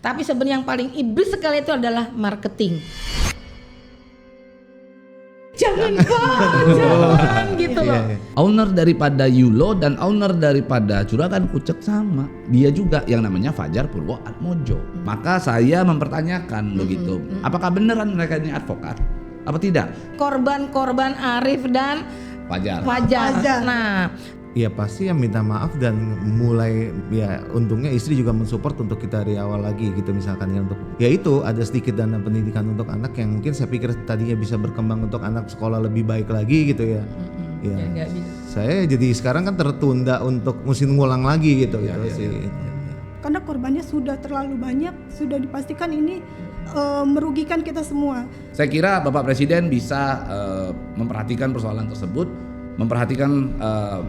Tapi sebenarnya yang paling iblis sekali itu adalah marketing. Jangan gitu loh. Owner daripada Yulo dan owner daripada Juragan Kucek sama. Dia juga yang namanya Fajar Purwoatmojo. Maka saya mempertanyakan begitu. Apakah beneran mereka ini advokat? Apa tidak? Korban Arif dan Fajar. Nah, ya pasti yang minta maaf dan mulai ya untungnya istri juga mensupport untuk kita dari awal lagi gitu misalkan ya untuk ya itu ada sedikit dana pendidikan untuk anak yang mungkin saya pikir tadinya bisa berkembang untuk anak sekolah lebih baik lagi gitu ya. Ya saya jadi sekarang kan tertunda untuk mesti ngulang lagi gitu sih. Karena korbannya sudah terlalu banyak, sudah dipastikan ini merugikan kita semua. Saya kira Bapak Presiden bisa memperhatikan persoalan tersebut, memperhatikan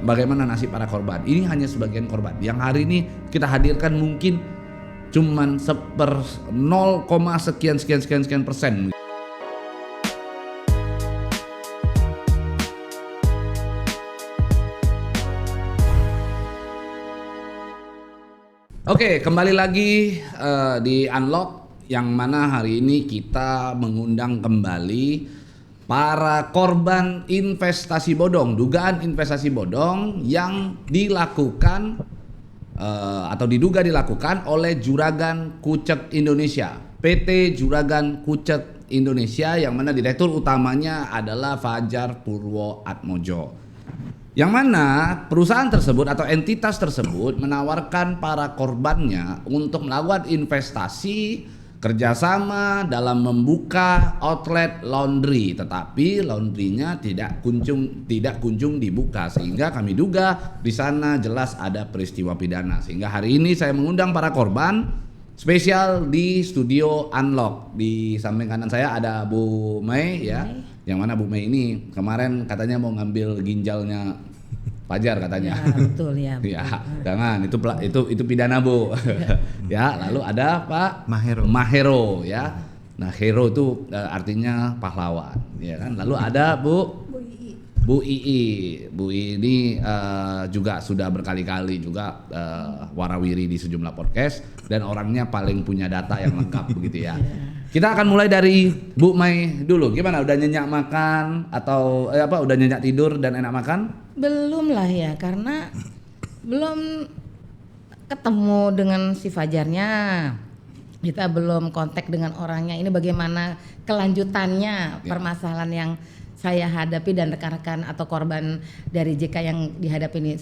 bagaimana nasib para korban. Ini hanya sebagian korban yang hari ini kita hadirkan mungkin cuman 0, sekian persen. Oke, kembali lagi di Unlock yang mana hari ini kita mengundang kembali para korban investasi bodong, dugaan investasi bodong yang dilakukan atau diduga dilakukan oleh Juragan Kucek Indonesia, PT Juragan Kucek Indonesia yang mana direktur utamanya adalah Fajar Purwoatmojo. Yang mana perusahaan tersebut atau entitas tersebut menawarkan para korbannya untuk melakukan investasi kerjasama dalam membuka outlet laundry, tetapi laundrynya tidak kunjung dibuka sehingga kami duga di sana jelas ada peristiwa pidana. Sehingga hari ini saya mengundang para korban spesial di studio Unlock. Di samping kanan saya ada Bu Mei ya, yang mana Bu Mei ini kemarin katanya mau ngambil ginjalnya Fajar katanya. Ya, betul ya. Ya, jangan itu pidana Bu. Ya, lalu ada Pak Mahero ya. Nah, hero itu artinya pahlawan, ya kan? Lalu ada Bu Ii ini juga sudah berkali-kali juga warawiri di sejumlah podcast dan orangnya paling punya data yang lengkap begitu ya. Kita akan mulai dari Bu Mai dulu. Gimana? Udah nyenyak makan atau udah nyenyak tidur dan enak makan? Belum lah ya, karena belum ketemu dengan si Fajarnya. Kita belum kontak dengan orangnya. Ini bagaimana kelanjutannya permasalahan yang saya hadapi dan rekan-rekan atau korban dari JK yang dihadapi ini.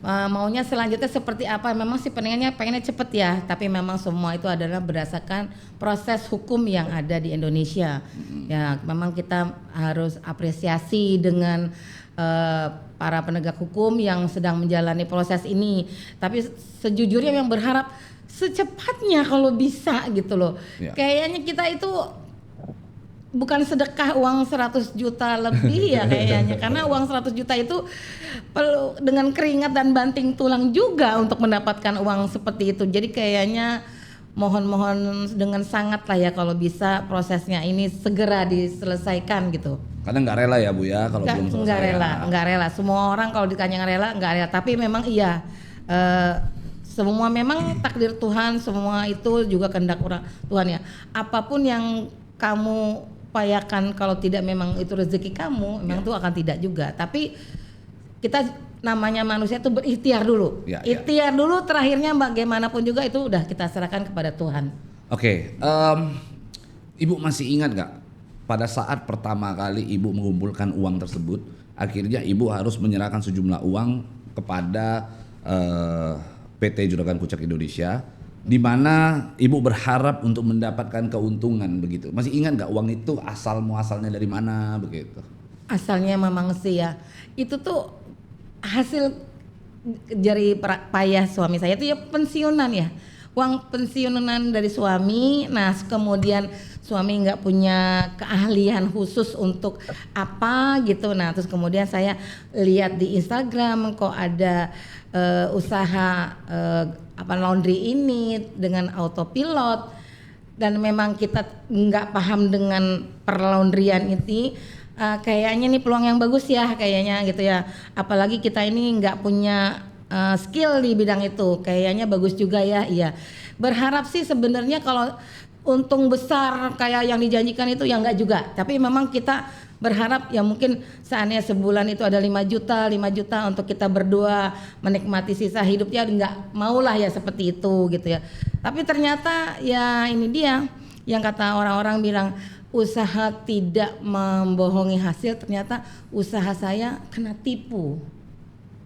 Maunya selanjutnya seperti apa? Memang sih pengennya cepet ya, tapi memang semua itu adalah berdasarkan proses hukum yang ada di Indonesia. Ya, memang kita harus apresiasi dengan para penegak hukum yang sedang menjalani proses ini. Tapi sejujurnya yang berharap secepatnya kalau bisa gitu loh. Ya. Kayaknya kita itu bukan sedekah uang 100 juta lebih ya kayaknya, karena uang 100 juta itu perlu dengan keringat dan banting tulang juga untuk mendapatkan uang seperti itu. Jadi kayaknya mohon dengan sangat lah ya kalau bisa prosesnya ini segera diselesaikan gitu. Karena nggak rela ya Bu ya kalau belum selesai. Nggak rela. Semua orang kalau ditanya rela nggak rela. Tapi memang iya. Semua memang takdir Tuhan, semua itu juga kehendak Tuhan ya. Apapun yang kamu upayakan kalau tidak memang itu rezeki kamu, memang itu akan tidak juga. Tapi kita namanya manusia itu berikhtiar dulu. Ikhtiar dulu, terakhirnya bagaimanapun juga itu udah kita serahkan kepada Tuhan. Oke, Ibu masih ingat nggak pada saat pertama kali Ibu mengumpulkan uang tersebut, akhirnya Ibu harus menyerahkan sejumlah uang kepada PT Juragan Kucek Indonesia, di mana Ibu berharap untuk mendapatkan keuntungan begitu. Masih ingat nggak uang itu muasalnya dari mana begitu? Asalnya memang sih ya, itu tuh hasil dari payah suami saya itu ya pensiunan ya. Uang pensiunan dari suami. Nah kemudian suami nggak punya keahlian khusus untuk apa gitu. Nah terus kemudian saya lihat di Instagram kok ada usaha laundry ini dengan autopilot, dan memang kita nggak paham dengan perlaundryan ini. Kayaknya ini peluang yang bagus ya kayaknya gitu ya. Apalagi kita ini nggak punya skill di bidang itu, kayaknya bagus juga ya. Iya, berharap sih sebenarnya kalau untung besar kayak yang dijanjikan itu ya enggak juga. Tapi memang kita berharap ya mungkin seandainya sebulan itu ada 5 juta untuk kita berdua menikmati sisa hidup, ya enggak maulah ya seperti itu gitu ya. Tapi ternyata ya ini dia yang kata orang-orang bilang usaha tidak membohongi hasil, ternyata usaha saya kena tipu.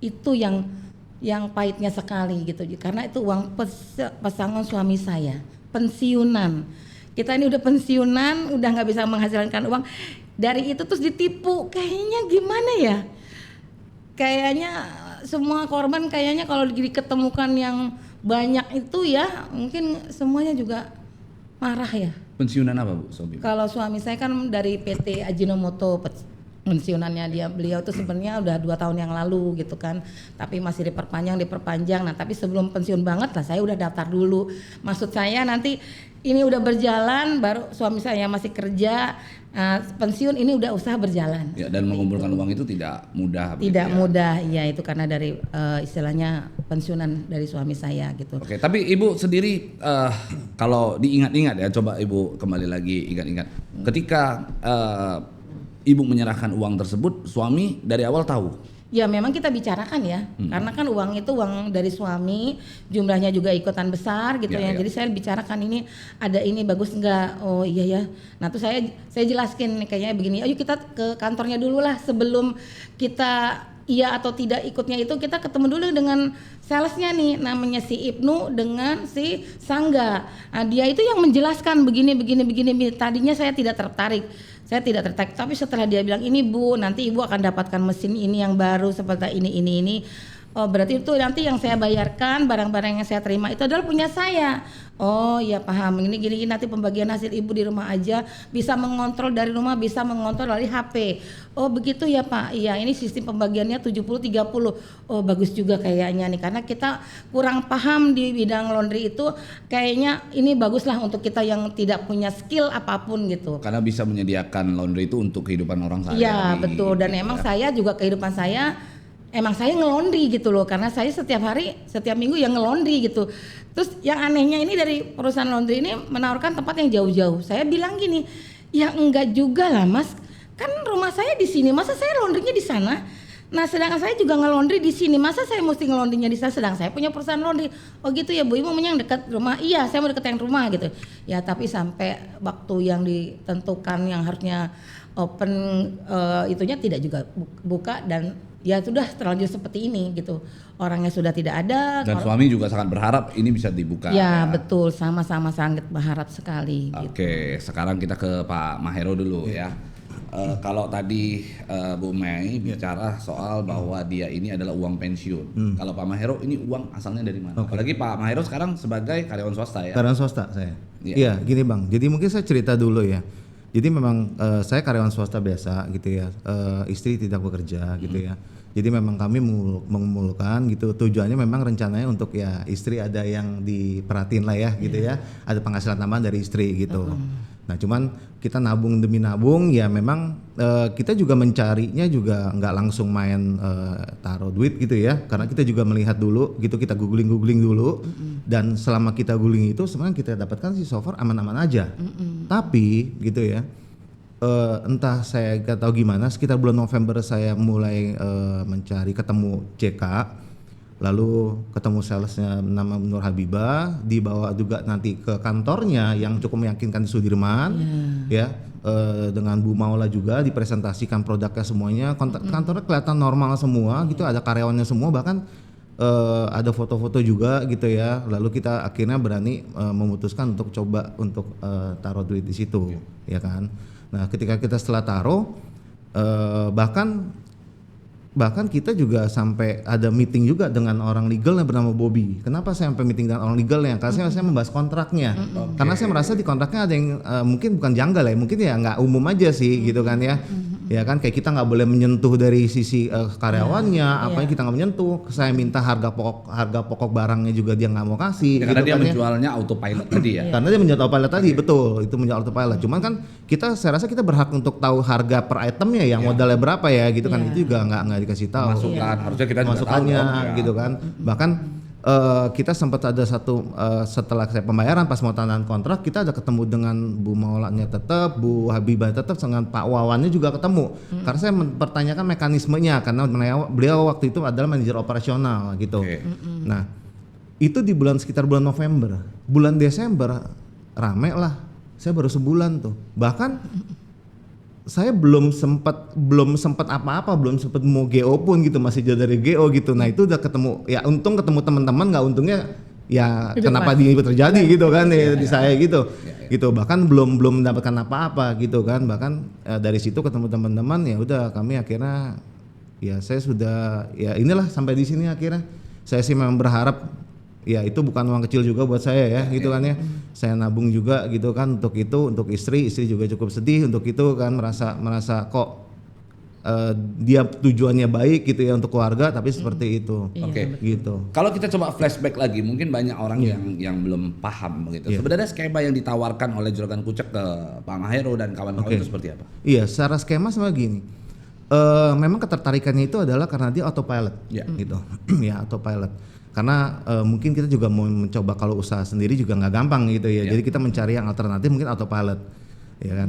Itu yang pahitnya sekali gitu, karena itu uang pesangon suami saya, pensiunan. Kita ini udah pensiunan, udah nggak bisa menghasilkan uang. Dari itu terus ditipu, kayaknya gimana ya? Kayaknya semua korban kayaknya kalau diketemukan yang banyak itu ya mungkin semuanya juga marah ya. Pensiunan apa Bu Sobi? Kalau suami saya kan dari PT Ajinomoto, pensiunannya beliau itu sebenarnya udah 2 tahun yang lalu gitu kan, tapi masih diperpanjang. Nah tapi sebelum pensiun banget lah saya udah daftar dulu. Maksud saya nanti ini udah berjalan, baru suami saya masih kerja, pensiun ini udah usaha berjalan. Ya, dan mengumpulkan uang itu tidak mudah. Tidak mudah, ya itu karena dari istilahnya pensiunan dari suami saya gitu. Oke, tapi Ibu sendiri kalau diingat-ingat ya, coba Ibu kembali lagi ingat-ingat. Ketika Ibu menyerahkan uang tersebut, suami dari awal tahu? Ya memang kita bicarakan ya, karena kan uang itu uang dari suami, jumlahnya juga ikutan besar gitu ya. Jadi saya bicarakan ini ada ini bagus enggak? Oh iya ya. Nah tuh saya jelaskin kayaknya begini. Ayo kita ke kantornya dulu lah sebelum kita iya atau tidak ikutnya itu kita ketemu dulu dengan salesnya nih, namanya si Ibnu dengan si Sangga. Nah, dia itu yang menjelaskan begini. Tadinya saya tidak tertarik. Tapi setelah dia bilang ini Bu, nanti Ibu akan dapatkan mesin ini yang baru seperti ini. Oh berarti itu nanti yang saya bayarkan, barang-barang yang saya terima itu adalah punya saya. Oh ya paham, ini gini nanti pembagian hasil Ibu di rumah aja, bisa mengontrol dari rumah, bisa mengontrol dari HP. Oh begitu ya Pak, iya ini sistem pembagiannya 70-30. Oh bagus juga kayaknya nih, karena kita kurang paham di bidang laundry itu, kayaknya ini baguslah untuk kita yang tidak punya skill apapun gitu. Karena bisa menyediakan laundry itu untuk kehidupan orang sehari-hari. Iya betul, dan emang saya juga kehidupan saya emang saya ngelondri gitu loh, karena saya setiap minggu yang ngelondri gitu. Terus yang anehnya ini dari perusahaan laundry ini menawarkan tempat yang jauh-jauh. Saya bilang gini, ya enggak juga lah Mas, kan rumah saya di sini, masa saya laundrynya di sana? Nah sedangkan saya juga ngelondri di sini, masa saya mesti ngelondrinya di sana? Sedang saya punya perusahaan laundry. Oh gitu ya Bu, Ibu maunya yang dekat rumah? Iya, saya mau dekat yang rumah gitu. Ya tapi sampai waktu yang ditentukan yang harusnya open itunya tidak juga buka, dan ya sudah terlanjur seperti ini gitu, orangnya sudah tidak ada. Dan suami juga sangat berharap ini bisa dibuka. Ya betul, sama-sama sangat berharap sekali. Oke, sekarang kita ke Pak Mahero dulu ya. Kalau tadi Bu Mei bicara soal bahwa dia ini adalah uang pensiun. Kalau Pak Mahero ini uang asalnya dari mana? Apalagi Pak Mahero sekarang sebagai karyawan swasta ya. Karyawan swasta saya. Iya, gini Bang. Jadi mungkin saya cerita dulu ya. Jadi memang saya karyawan swasta biasa gitu ya. Istri tidak bekerja gitu ya. Jadi memang kami mengumpulkan gitu, tujuannya memang rencananya untuk ya istri ada yang diperhatiin lah ya gitu ya, ada penghasilan tambahan dari istri gitu. Nah cuman kita nabung demi nabung ya, memang kita juga mencarinya juga nggak langsung main taruh duit gitu ya, karena kita juga melihat dulu gitu, kita googling dulu, dan selama kita googling itu sebenarnya kita dapatkan sih so far aman-aman aja. Tapi gitu ya, entah saya nggak tahu gimana, sekitar bulan November saya mulai mencari ketemu JK, lalu ketemu salesnya nama Nur Habibah, dibawa juga nanti ke kantornya yang cukup meyakinkan di Sudirman, ya dengan Bu Maula juga dipresentasikan produknya semuanya, kantornya kelihatan normal semua gitu, ada karyawannya semua, bahkan ada foto-foto juga gitu ya. Lalu kita akhirnya berani memutuskan untuk coba untuk taruh duit di situ, ya kan. Nah ketika kita setelah taruh bahkan kita juga sampai ada meeting juga dengan orang legal yang bernama Bobby. Kenapa saya sampai meeting dengan orang legalnya? Karena saya membahas kontraknya. Karena saya merasa di kontraknya ada yang mungkin bukan janggal ya, mungkin ya nggak umum aja sih gitu kan ya. Ya kan kayak kita nggak boleh menyentuh dari sisi karyawannya, apanya kita nggak menyentuh. Saya minta harga pokok barangnya juga dia nggak mau kasih. Ya, karena gitu dia kan menjualnya autopilot tadi ya. Karena dia menjual autopilot tadi, betul, itu menjual autopilot. Cuman kan saya rasa kita berhak untuk tahu harga per itemnya yang modalnya berapa ya gitu kan, itu juga nggak dikasih tahu. Masukan harusnya kita juga masukannya tahu, gitu kan. Bahkan kita sempat ada satu setelah saya pembayaran pas mau tanda kontrak kita ada ketemu dengan Bu Maulanya tetap, Bu Habibah tetap, dengan Pak Wawannya juga ketemu. Karena saya mempertanyakan mekanismenya karena beliau waktu itu adalah manajer operasional gitu. Nah, itu di sekitar bulan November. Bulan Desember rame lah. Saya baru sebulan tuh. Bahkan saya belum sempat apa-apa, belum sempat mau GO pun gitu, masih jauh dari GO gitu. Nah itu udah ketemu, ya untung ketemu teman-teman, nggak untungnya ya kenapa ini terjadi gitu kan di saya gitu. Gitu bahkan belum mendapatkan apa-apa gitu kan. Bahkan dari situ ketemu teman-teman, ya udah kami akhirnya ya saya sudah ya inilah sampai di sini akhirnya. Saya sih memang berharap ya itu bukan uang kecil juga buat saya ya gitu kan ya. Saya nabung juga gitu kan untuk itu, untuk istri juga cukup sedih untuk itu kan, merasa kok dia tujuannya baik gitu ya untuk keluarga tapi seperti itu. Oke. Gitu. Kalau kita coba flashback lagi, mungkin banyak orang yang belum paham begitu. Sebenarnya skema yang ditawarkan oleh Juragan Kucek ke Pak Mahero dan kawan-kawan itu seperti apa? Iya, secara skema sama gini. Memang ketertarikannya itu adalah karena dia autopilot gitu. Ya, autopilot. Karena mungkin kita juga mau mencoba kalau usaha sendiri juga nggak gampang gitu ya. Jadi kita mencari yang alternatif mungkin autopilot, ya kan.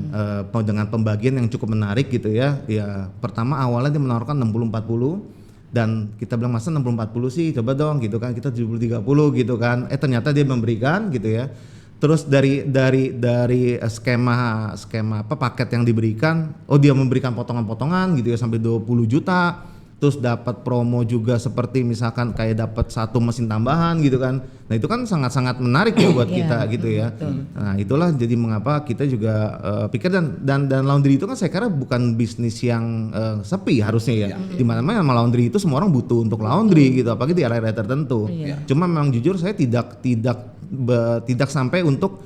Dengan pembagian yang cukup menarik gitu ya. Ya pertama awalnya dia menawarkan 60-40 dan kita bilang masa 60-40 sih, coba dong gitu kan, kita 70-30 gitu kan. Ternyata dia memberikan gitu ya. Terus dari skema apa paket yang diberikan, dia memberikan potongan-potongan gitu ya sampai 20 juta. Terus dapat promo juga seperti misalkan kayak dapat 1 mesin tambahan gitu kan. Nah itu kan sangat-sangat menarik ya buat kita gitu ya. Nah itulah jadi mengapa kita juga pikir dan laundry itu kan saya kira bukan bisnis yang sepi harusnya ya. Dimana-mana sama laundry itu semua orang butuh untuk laundry gitu, apalagi di area-area tertentu. Cuma memang jujur saya tidak sampai untuk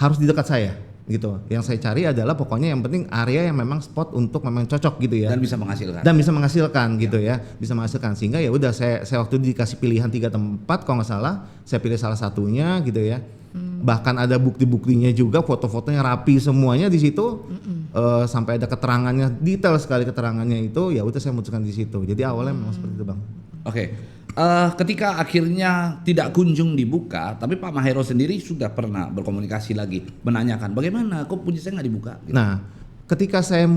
harus di dekat saya gitu. Yang saya cari adalah pokoknya yang penting area yang memang spot untuk memang cocok gitu ya. Dan bisa menghasilkan. Gitu ya. Bisa menghasilkan sehingga ya udah saya waktu itu dikasih pilihan 3 tempat kalau nggak salah, saya pilih salah satunya gitu ya. Bahkan ada bukti-buktinya juga, foto-fotonya rapi semuanya di situ. Sampai ada keterangannya, detail sekali keterangannya itu, ya udah saya memutuskan di situ. Jadi awalnya memang seperti itu, Bang. Oke. Ketika akhirnya tidak kunjung dibuka, tapi Pak Mahero sendiri sudah pernah berkomunikasi lagi, menanyakan bagaimana kok punya saya nggak dibuka gitu. Nah ketika saya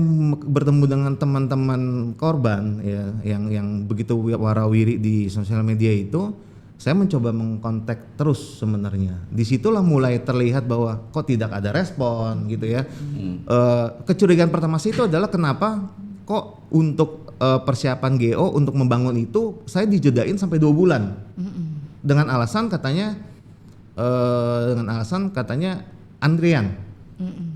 bertemu dengan teman-teman korban ya yang begitu warawiri di sosial media itu, saya mencoba mengkontak terus sebenarnya. Disitulah mulai terlihat bahwa kok tidak ada respon gitu ya. Kecurigaan pertama sih itu adalah kenapa kok untuk persiapan GO untuk membangun itu saya dijedain sampai 2 bulan dengan alasan katanya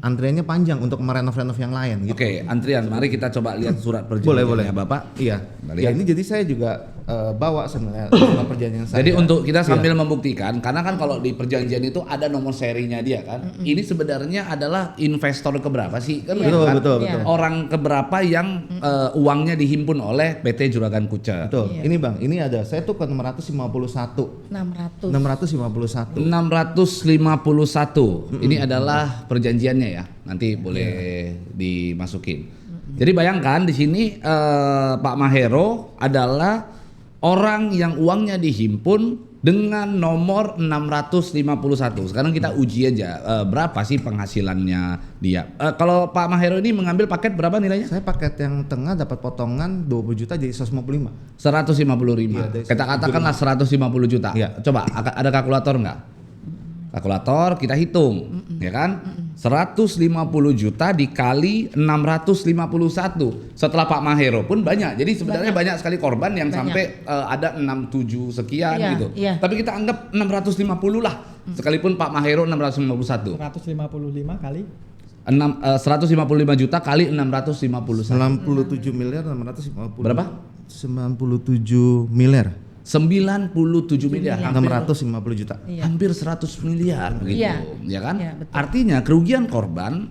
antriannya panjang untuk merenov yang lain gitu. Oke, antrian. Mari kita coba lihat surat perjanjiannya boleh. Bapak. Iya. Ya ini jadi saya juga bawa sebenarnya surat perjanjian saya. Jadi untuk kita sambil membuktikan, karena kan kalau di perjanjian itu ada nomor serinya dia kan. Ini sebenarnya adalah investor keberapa sih? Kan Betul. Orang keberapa yang uangnya dihimpun oleh PT Juragan Kucek. Betul. Ini Bang, ini ada saya tuh ke 651. Ini adalah perjanjiannya ya. Nanti boleh dimasukin. Jadi bayangkan di sini Pak Mahero adalah orang yang uangnya dihimpun dengan nomor 651. Sekarang kita uji aja berapa sih penghasilannya dia. Kalau Pak Mahero ini mengambil paket berapa nilainya? Saya paket yang tengah dapat potongan 20 juta jadi 155. 155. Kita katakanlah 150 juta. Coba ada kalkulator nggak? Kalkulator kita hitung, ya kan? 150 juta dikali 651. Setelah Pak Mahero pun banyak. Jadi sebenarnya banyak sekali korban yang sampai ada 67 sekian gitu. Tapi kita anggap 650 lah. Sekalipun Pak Mahero 651. 155 kali 155 juta kali 651. 97 miliar 650. Berapa? 97 miliar. 97 miliar, 650 juta. Hampir 100 miliar begitu, ya kan? Betul. Artinya kerugian korban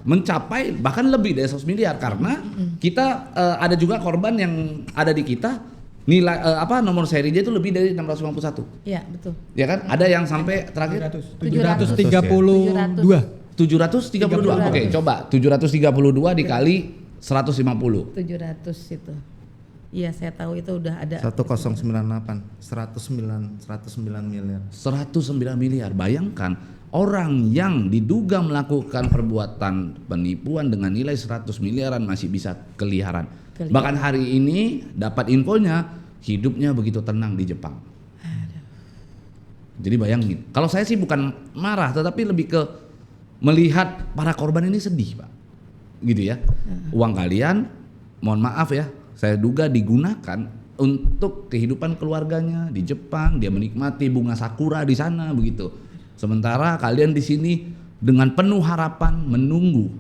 mencapai bahkan lebih dari 100 miliar karena kita ada juga korban yang ada di kita nilai nomor seri dia itu lebih dari 651. Iya, betul. Ya kan? Ada yang sampai terakhir 732. 732. Oke, coba 732 dikali 150. 700 itu. Iya, saya tahu itu udah ada. 1098, 109 miliar. 109 miliar. Bayangkan orang yang diduga melakukan perbuatan penipuan dengan nilai 100 miliaran masih bisa keliaran. Bahkan hari ini dapat infonya hidupnya begitu tenang di Jepang. Jadi bayangin, kalau saya sih bukan marah tetapi lebih ke melihat para korban ini sedih, Pak. Gitu ya. Uang kalian, mohon maaf ya, saya duga digunakan untuk kehidupan keluarganya di Jepang, dia menikmati bunga sakura di sana begitu. Sementara kalian di sini dengan penuh harapan menunggu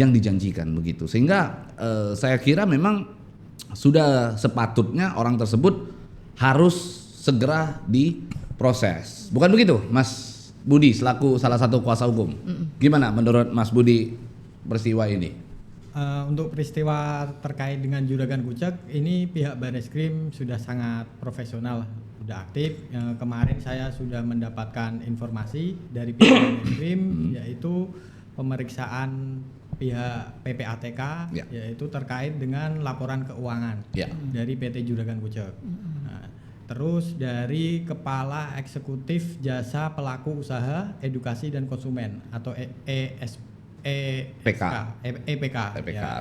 yang dijanjikan begitu. Sehingga saya kira memang sudah sepatutnya orang tersebut harus segera diproses. Bukan begitu, Mas Budi selaku salah satu kuasa hukum? Gimana menurut Mas Budi peristiwa ini? Untuk peristiwa terkait dengan Juragan Kucek ini pihak Barreskrim sudah sangat profesional, sudah aktif. Kemarin saya sudah mendapatkan informasi dari pihak Barreskrim yaitu pemeriksaan pihak PPATK yaitu terkait dengan laporan keuangan dari PT Juragan Kucek. Terus dari Kepala Eksekutif Jasa Pelaku Usaha Edukasi dan Konsumen atau EPK.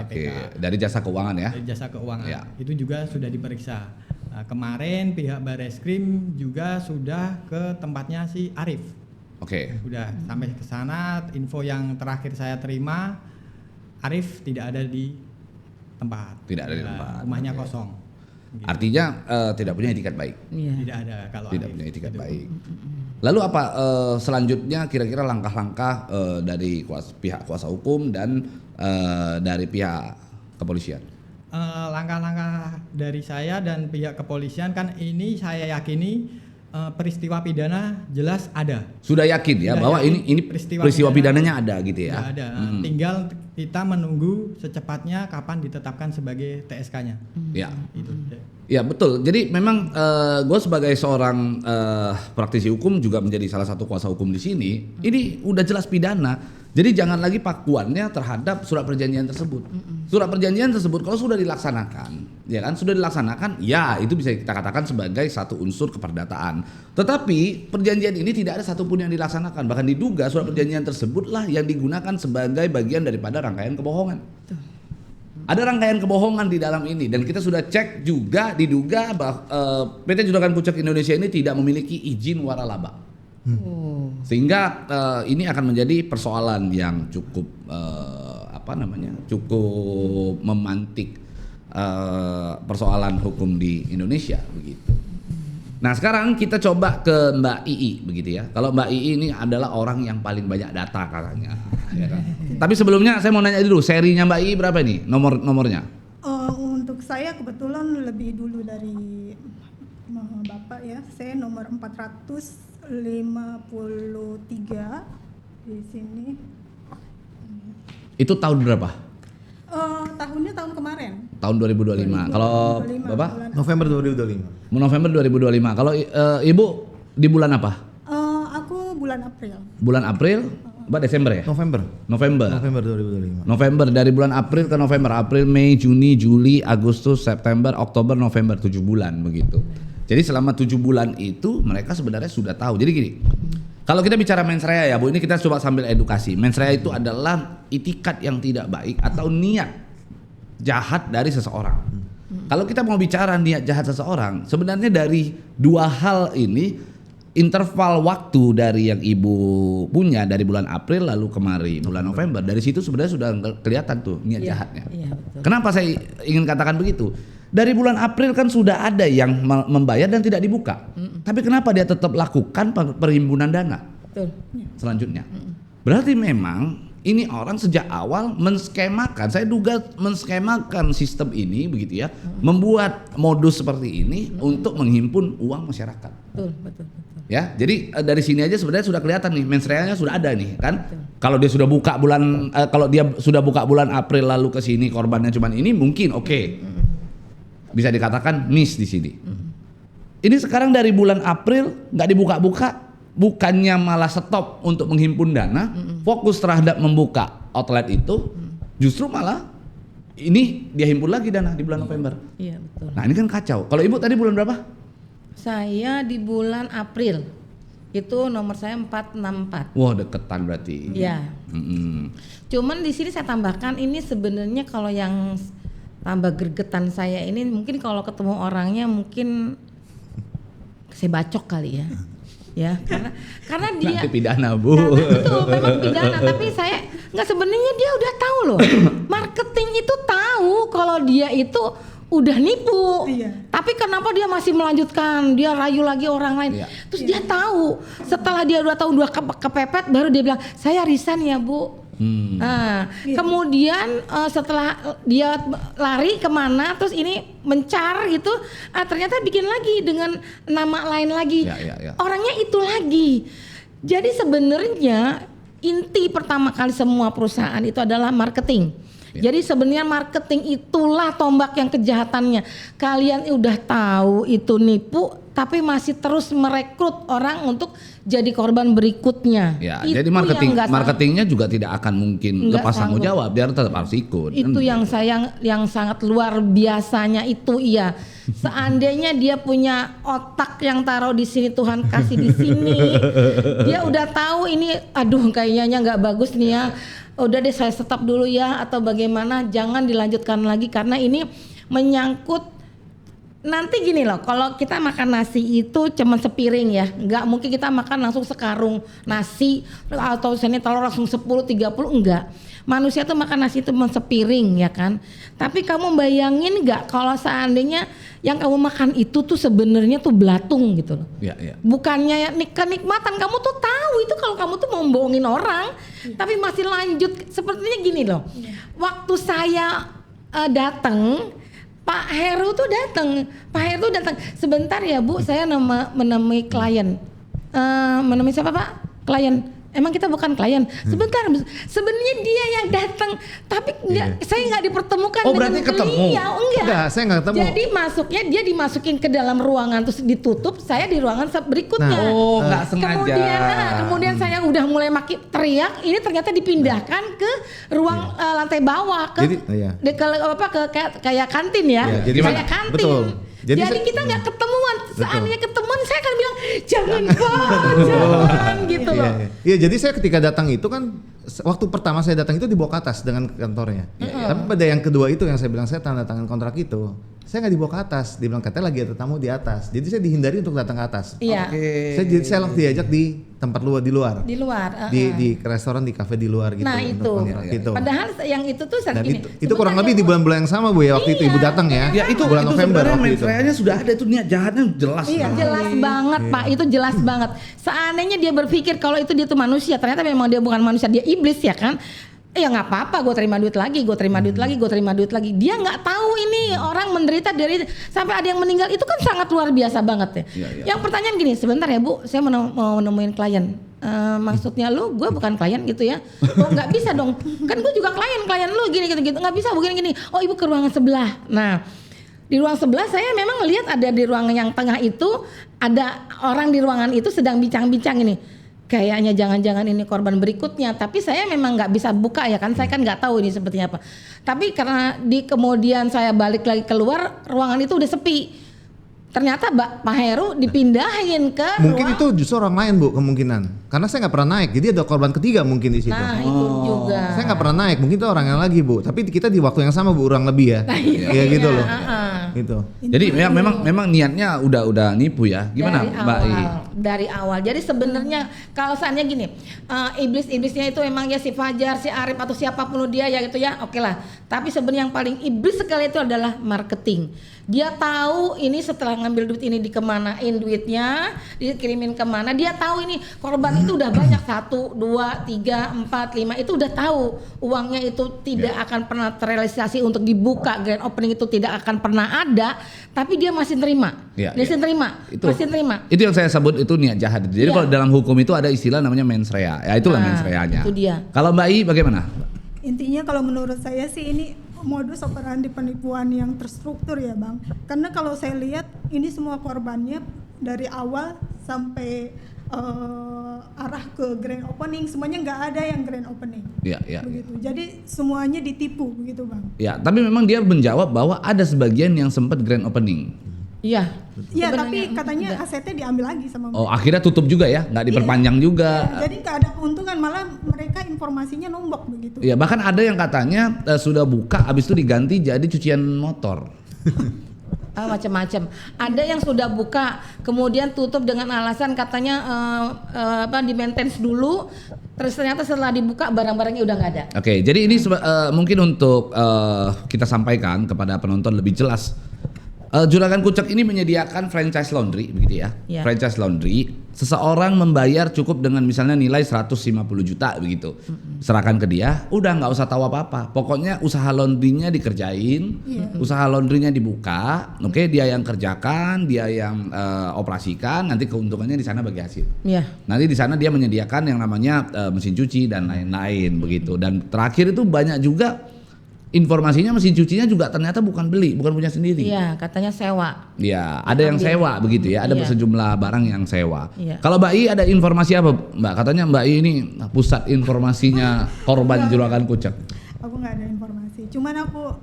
Oke. Dari jasa keuangan ya? Dari jasa keuangan. Itu juga sudah diperiksa. Nah, kemarin pihak Barreskrim juga sudah ke tempatnya si Arif. Oke. Udah sampai ke sana. Info yang terakhir saya terima, Arif tidak ada di tempat. Tidak ada di tempat. Rumahnya kosong. Gitu. Artinya tidak punya itikat baik. Tidak ada kalau tidak Arif, punya itikat gitu. baik. Lalu apa selanjutnya kira-kira langkah-langkah dari pihak kuasa hukum dan dari pihak kepolisian? Langkah-langkah dari saya dan pihak kepolisian kan ini saya yakini peristiwa pidana jelas ada. Sudah yakin ya Sudah bahwa yakin ini peristiwa pidananya ada gitu ya? Ada. Tinggal kita menunggu secepatnya kapan ditetapkan sebagai TSK-nya. Ya. Itu. Ya betul. Jadi memang gue sebagai seorang praktisi hukum juga menjadi salah satu kuasa hukum di sini. Ini udah jelas pidana. Jadi jangan lagi pakuannya terhadap surat perjanjian tersebut. Surat perjanjian tersebut kalau sudah dilaksanakan, ya kan sudah dilaksanakan, ya itu bisa kita katakan sebagai satu unsur keperdataan. Tetapi perjanjian ini tidak ada satupun yang dilaksanakan. Bahkan diduga surat perjanjian tersebutlah yang digunakan sebagai bagian daripada rangkaian kebohongan. Ada rangkaian kebohongan di dalam ini dan kita sudah cek juga diduga bahwa PT Juragan Kucek Indonesia ini tidak memiliki izin waralaba. Sehingga ini akan menjadi persoalan yang cukup cukup memantik persoalan hukum di Indonesia begitu. Nah sekarang kita coba ke Mbak Ii begitu ya. Kalau Mbak Ii ini adalah orang yang paling banyak data katanya. Ya kan? Tapi sebelumnya saya mau nanya dulu serinya Mbak Ii berapa nih nomornya? Untuk saya kebetulan lebih dulu dari Bapak ya. Saya nomor 453 di sini. Itu tahun berapa? Tahunnya tahun kemarin. Tahun 2025. Kalau Bapak? November 2025. November 2025. Kalau Ibu di bulan apa? Aku bulan April. Bulan April? Mbak Desember ya? November 2025. November, dari bulan April ke November. April, Mei, Juni, Juli, Agustus, September, Oktober, November, 7 bulan begitu. Jadi selama 7 bulan itu mereka sebenarnya sudah tahu. Jadi gini, kalau kita bicara mens rea ya Bu, ini kita coba sambil edukasi. Mens rea itu adalah itikat yang tidak baik atau niat jahat dari seseorang. Kalau kita mau bicara niat jahat seseorang, sebenarnya dari dua hal ini, interval waktu dari yang Ibu punya dari bulan April lalu kemari bulan November, dari situ sebenarnya sudah kelihatan tuh niat jahatnya. Iya, betul. Kenapa saya ingin katakan begitu? Dari bulan April kan sudah ada yang membayar dan tidak dibuka. Tapi kenapa dia tetap lakukan perhimpunan dana? Betul. Selanjutnya. Berarti memang ini orang sejak awal menskemakan, saya duga menskemakan sistem ini begitu ya, membuat modus seperti ini untuk menghimpun uang masyarakat. Betul. Ya, jadi dari sini aja sebenarnya sudah kelihatan nih mens rea-nya sudah ada nih kan. Kalau dia sudah buka bulan kalau dia sudah buka bulan April lalu ke sini korbannya cuma ini mungkin oke. Bisa dikatakan miss di sini. Ini sekarang dari bulan April nggak dibuka-buka, bukannya malah stop untuk menghimpun dana, fokus terhadap membuka outlet itu, justru malah ini dia himpun lagi dana di bulan November. Iya betul. Nah ini kan kacau. Kalau ibu tadi bulan berapa? Saya di bulan April itu nomor saya 464. Wah deketan berarti. Iya. Cuman di sini saya tambahkan ini sebenarnya kalau yang tambah gregetan saya ini mungkin kalau ketemu orangnya mungkin saya bacok kali ya. Ya, karena dia Nanti pidana Bu. betul memang pidana, tapi saya nggak, sebenarnya dia udah tahu loh. Marketing itu tahu kalau dia itu udah nipu. Iya. Tapi kenapa dia masih melanjutkan? Dia rayu lagi orang lain. Iya. Terus dia tahu setelah dia 2 tahun kepepet baru dia bilang, "Saya resign ya, Bu." Nah, kemudian setelah dia lari kemana, terus ini mencar gitu, ternyata bikin lagi dengan nama lain lagi, Ya. orangnya itu lagi. Jadi sebenarnya inti pertama kali semua perusahaan itu adalah marketing. Jadi sebenarnya marketing itulah tombak yang kejahatannya. Kalian udah tahu itu nipu, tapi masih terus merekrut orang untuk jadi korban berikutnya. Ya, Itu jadi yang nggak marketingnya juga tidak akan mungkin Nggak lepas tanggung sanggup. jawab, dia tetap harus ikut. Itu yang sangat luar biasanya itu iya. Seandainya dia punya otak yang taruh di sini, Tuhan kasih di sini, dia udah tahu ini, aduh kayaknya nggak bagus nih ya. Udah deh saya stop dulu ya, atau bagaimana, jangan dilanjutkan lagi karena ini menyangkut nanti gini loh. Kalau kita makan nasi itu cuma sepiring ya, nggak mungkin kita makan langsung sekarung nasi atau misalnya telur langsung 10-30, enggak. Manusia tuh makan nasi itu cuma sepiring ya kan. Tapi kamu bayangin nggak kalau seandainya yang kamu makan itu tuh sebenarnya tuh belatung gitu loh. Ya. Bukannya kenikmatan, kamu tuh tahu itu kalau kamu tuh mau bohongin orang, tapi masih lanjut. Sepertinya gini loh. Waktu saya datang, Pak Heru tuh datang. Pak Heru tuh datang. Sebentar ya Bu, saya menemui klien. Menemui siapa Pak? Klien. Emang kita bukan klien. Sebentar, sebenarnya dia yang datang, tapi saya nggak dipertemukan Oh, dengan berarti ketemu? beliau. Enggak, saya nggak ketemu. Jadi masuknya dia dimasukin ke dalam ruangan terus ditutup, saya di ruangan berikutnya. Oh, nggak sengaja. Kemudian saya udah mulai teriak, ini ternyata dipindahkan ke ruang lantai bawah ke kayak kantin ya. Iya, jadi kayak kantin. betul. Jadi kita nggak ketemuan. Seandainya ketemuan saya akan bilang jangan Pak, jangan gitu loh. Iya, jadi saya ketika datang itu kan waktu pertama saya datang itu dibawa ke atas dengan kantornya. Tapi pada yang kedua itu yang saya bilang saya tanda tangan kontrak itu, saya nggak dibawa ke atas. Dia bilang katanya lagi ada tamu di atas. Jadi saya dihindari untuk datang ke atas. Iya. Saya langsung diajak di tempat luar di luar. Di luar. Di restoran, di kafe di luar gitu. Nah untuk itu. kontrak gitu. Padahal yang itu tuh Dan gini. itu kurang lebih di bulan-bulan yang sama Bu ya waktu itu Ibu datang ya. Ya itu bulan November sebenarnya waktu itu. mensreanya sudah ada, itu niat jahatnya jelas. Iya, jelas banget Pak, itu jelas banget. Seandainya dia berpikir kalau itu dia tuh manusia, ternyata memang dia bukan manusia, dia iblis ya kan. Ya nggak apa-apa, gue terima duit lagi. Dia nggak tahu ini orang menderita dari sampai ada yang meninggal, itu kan sangat luar biasa banget ya. Iya. Yang pertanyaan gini, sebentar ya Bu, saya mau nemuin klien. Maksudnya lu, gue bukan klien gitu ya? Oh nggak bisa dong, kan gue juga klien lu gini gitu, nggak bisa begini. Oh ibu ke ruangan sebelah. Nah di ruang sebelah saya memang lihat ada di ruangan yang tengah itu ada orang di ruangan itu sedang bincang-bincang ini. Kayaknya jangan-jangan ini korban berikutnya, tapi saya memang nggak bisa buka ya kan, saya kan nggak tahu ini sepertinya apa. Tapi karena kemudian saya balik lagi keluar, ruangan itu udah sepi. Ternyata Pak Heru dipindahin ke Mungkin itu justru orang lain Bu kemungkinan. Karena saya nggak pernah naik, jadi ada korban ketiga mungkin di situ. Nah itu juga. Saya nggak pernah naik, mungkin itu orang yang lagi Bu. Tapi kita di waktu yang sama Bu, kurang lebih ya. Iya gitu loh. Gitu. Jadi ya, memang niatnya udah nipu ya. Gimana Mbak I? Dari awal. Jadi sebenarnya kalau seandainya gini, iblis-iblisnya itu emang ya si Fajar, si Arif atau siapapun dia ya gitu ya, oke lah. Tapi sebenarnya yang paling iblis sekali itu adalah marketing. Dia tahu ini setelah ngambil duit ini dikemanain duitnya, dikirimin kemana. Dia tahu ini korban itu udah banyak, 1, 2, 3, 4, 5 itu udah tahu uangnya itu tidak akan pernah terrealisasi untuk dibuka, grand opening itu tidak akan pernah ada, tapi dia masih terima. Masih terima. Itu yang saya sebut itu niat jahat. Jadi kalau dalam hukum itu ada istilah namanya mens rea. Ya itulah mens reanya. Itu dia. Kalau Mbak I bagaimana? Intinya kalau menurut saya sih ini modus operandi penipuan yang terstruktur ya Bang. Karena kalau saya lihat ini semua korbannya dari awal sampai arah ke grand opening, semuanya nggak ada yang grand opening. Ya, ya. Begitu. Jadi semuanya ditipu begitu Bang. Ya, tapi memang dia menjawab bahwa ada sebagian yang sempat grand opening. Iya. Iya, Sebenarnya tapi katanya enggak. asetnya diambil lagi sama Oh, mereka. akhirnya tutup juga ya, nggak diperpanjang juga. Iya, jadi nggak ada keuntungan, malah mereka informasinya nombok begitu. Ya, bahkan ada yang katanya sudah buka, habis itu diganti jadi cucian motor. Macam-macam. Ada yang sudah buka, kemudian tutup dengan alasan katanya di maintenance dulu, terus ternyata setelah dibuka barang-barangnya udah nggak ada. Oke, jadi ini mungkin untuk kita sampaikan kepada penonton lebih jelas. Juragan Kucek ini menyediakan franchise laundry, begitu ya? Ya. Franchise laundry, seseorang membayar cukup dengan misalnya nilai 150 juta begitu. Serahkan ke dia, udah nggak usah tahu apa-apa. Pokoknya usaha laundrynya dikerjain, usaha laundrynya dibuka, oke, dia yang kerjakan, dia yang operasikan, nanti keuntungannya di sana bagi hasil. Iya. Nanti di sana dia menyediakan yang namanya mesin cuci dan lain-lain begitu. Dan terakhir itu banyak juga informasinya mesin cucinya juga ternyata bukan beli, bukan punya sendiri. Iya, katanya sewa. Ya, ada yang sewa begitu ya, ada Iya. sejumlah barang yang sewa. Iya. Kalau Mbak I ada informasi apa, Mbak? Katanya Mbak I ini pusat informasinya korban juragan Kucek. Aku nggak ada informasi, cuman aku